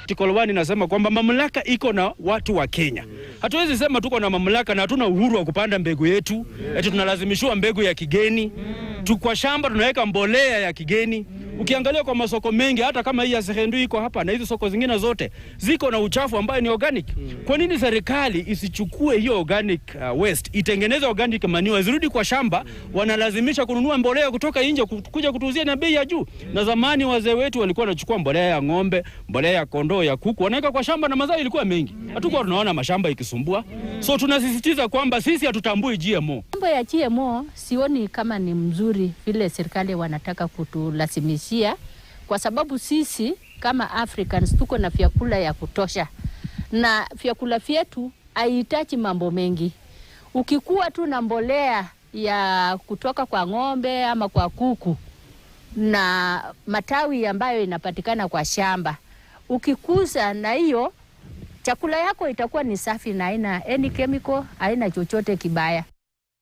Article 1 inasema kwamba mamlaka iko na watu wa Kenya. Hatuwezi sema tuko na mamlaka na hatuna uhuru wa kupanda mbegu yetu. Eti tunalazimishwa mbegu ya kigeni. Kwa shamba tunaweka mbolea ya kigeni. Ukiangalia kwa masoko mengi, hata kama hii ya Sehendu iko hapa na hizo soko zingine zote ziko na uchafu ambayo ni organic. Kwa nini serikali isichukue hiyo organic waste, itengeneze organic manure, zirudi kwa shamba? Wanalazimisha kununua mbolea kutoka nje kuja kutuuzia na bei ya juu. Na zamani wazee wetu walikuwa wanachukua mbolea ya ng'ombe, mbolea ya kondoo, ya kuku, wanaweka kwa shamba na mazao ilikuwa mengi. Hatukuwa tunaona mashamba ikisumbua. So tunasisitiza kwamba sisi hatutambui GMO. Mambo ya GMO sioni kama ni mzuri vile serikali wanataka kutulazimishia, kwa sababu sisi kama Africans tuko na vyakula ya kutosha. Na vyakula vyetu haihitaji mambo mengi. Ukikuwa tu na mbolea ya kutoka kwa ng'ombe ama kwa kuku na matawi ambayo inapatikana kwa shamba, ukikuza na hiyo, chakula yako itakuwa ni safi na haina any chemical, haina chochote kibaya.